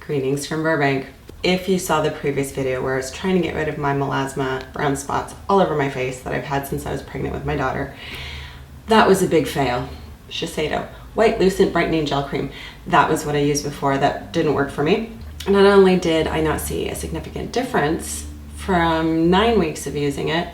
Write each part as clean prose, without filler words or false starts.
Greetings from Burbank. If you saw the previous video where I was trying to get rid of my melasma brown spots all over my face that I've had since I was pregnant with my daughter, that was a big fail. Shiseido White Lucent Brightening Gel Cream. That was what I used before. That didn't work for me. Not only did I not see a significant difference from 9 weeks of using it,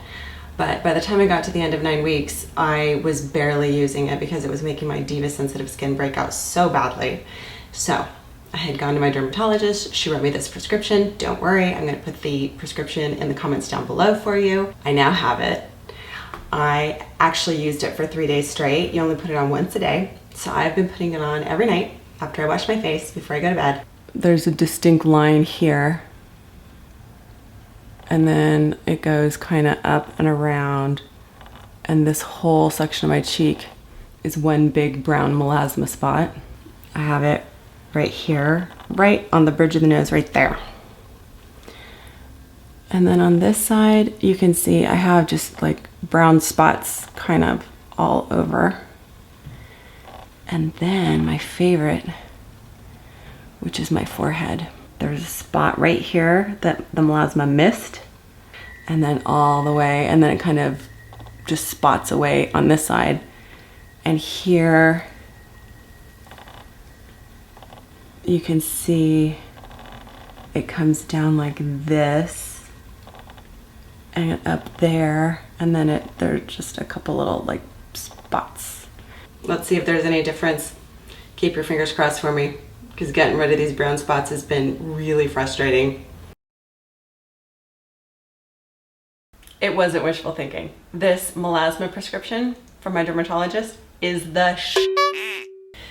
but by the time I got to the end of 9 weeks, I was barely using it because it was making my diva sensitive skin break out so badly. So I had gone to my dermatologist. She wrote me this prescription. Don't worry, I'm going to put the prescription in the comments down below for you. I now have it. I actually used it for 3 days straight. You only put it on once a day. So I've been putting it on every night after I wash my face before I go to bed. There's a distinct line here. And then it goes kind of up and around. And this whole section of my cheek is one big brown melasma spot. I have it right here, right on the bridge of the nose, right there. And then on this side, you can see I have just like brown spots kind of all over. And then my favorite, which is my forehead. There's a spot right here that the melasma missed, and then all the way, and then it kind of just spots away on this side. And here, you can see it comes down like this and up there, and then there's just a couple little like spots. Let's see if there's any difference. Keep your fingers crossed for me, because getting rid of these brown spots has been really frustrating. It wasn't wishful thinking. This melasma prescription from my dermatologist is the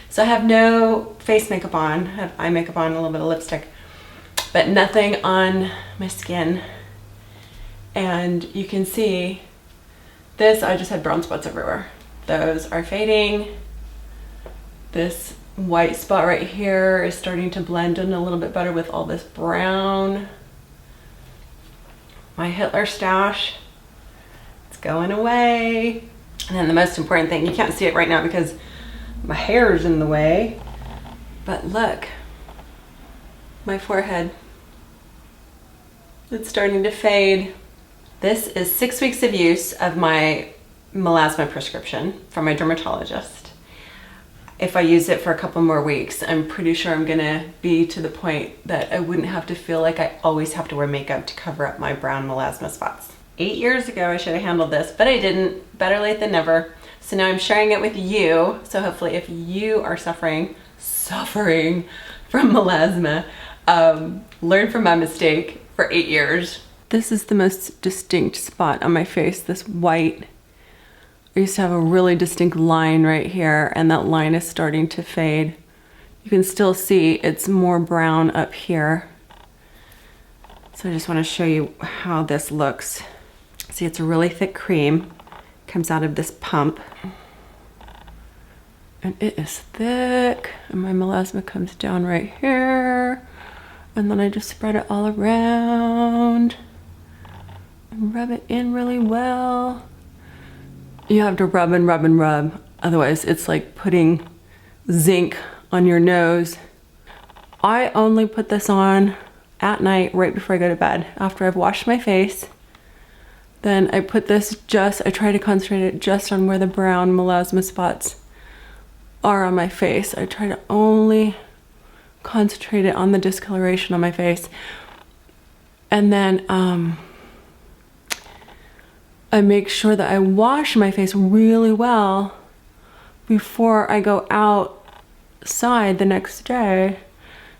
So I have no face makeup on. I have eye makeup on, a little bit of lipstick, but nothing on my skin. And you can see this, I just had brown spots everywhere. Those are fading. This white spot right here is starting to blend in a little bit better with all this brown. My Hitler stash, it's going away. And then the most important thing, you can't see it right now because my hair's in the way, but look, my forehead, it's starting to fade. This is 6 weeks of use of my melasma prescription from my dermatologist. If I use it for a couple more weeks, I'm pretty sure I'm gonna be to the point that I wouldn't have to feel like I always have to wear makeup to cover up my brown melasma spots. 8 years ago, I should have handled this, but I didn't. Better late than never. So now I'm sharing it with you. So hopefully if you are suffering from melasma, learn from my mistake for 8 years. This is the most distinct spot on my face, this white. I used to have a really distinct line right here, and that line is starting to fade. You can still see it's more brown up here. So I just want to show you how this looks. See, it's a really thick cream. Comes out of this pump. And it is thick. And my melasma comes down right here. And then I just spread it all around. And rub it in really well. You have to rub and rub and rub. Otherwise, it's like putting zinc on your nose. I only put this on at night right before I go to bed, after I've washed my face. Then I put this I try to concentrate it just on where the brown melasma spots are on my face. I try to only concentrate it on the discoloration on my face. And then I make sure that I wash my face really well before I go outside the next day,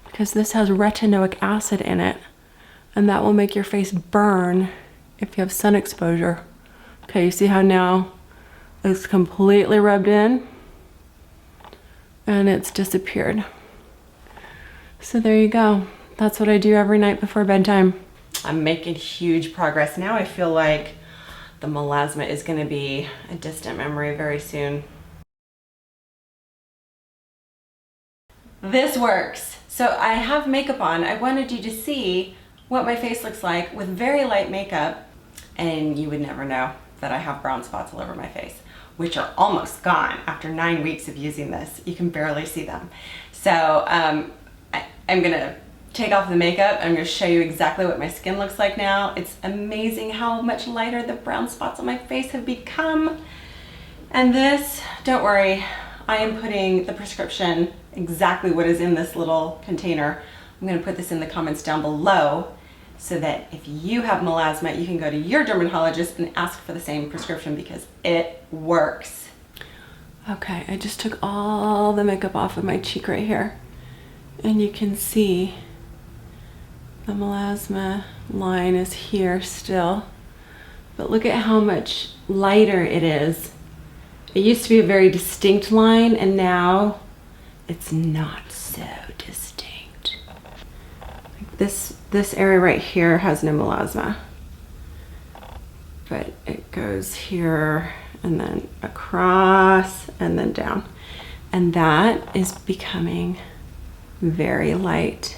because this has retinoic acid in it, and that will make your face burn if you have sun exposure. Okay, you see how now it's completely rubbed in and it's disappeared. So there you go. That's what I do every night before bedtime. I'm making huge progress. Now I feel like the melasma is gonna be a distant memory very soon. This works. So I have makeup on. I wanted you to see what my face looks like with very light makeup, and you would never know that I have brown spots all over my face. which are almost gone after 9 weeks of using this. You can barely see them. So I'm gonna take off the makeup. I'm gonna show you exactly what my skin looks like now. It's amazing how much lighter the brown spots on my face have become. And this, don't worry, I am putting the prescription, exactly what is in this little container. I'm gonna put this in the comments down below so that if you have melasma, you can go to your dermatologist and ask for the same prescription because it works. Okay, I just took all the makeup off of my cheek right here. And you can see the melasma line is here still. But look at how much lighter it is. It used to be a very distinct line, and now it's not so distinct. This area right here has no melasma, but it goes here and then across and then down. And that is becoming very light.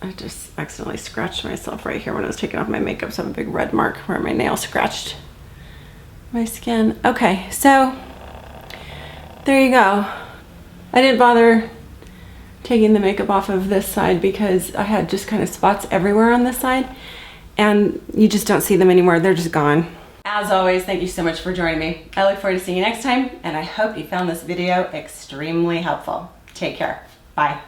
I just accidentally scratched myself right here when I was taking off my makeup, so I have a big red mark where my nail scratched my skin. Okay, so there you go. I didn't bother taking the makeup off of this side because I had just kind of spots everywhere on this side, and you just don't see them anymore. They're just gone. As always, thank you so much for joining me. I look forward to seeing you next time, and I hope you found this video extremely helpful. Take care. Bye.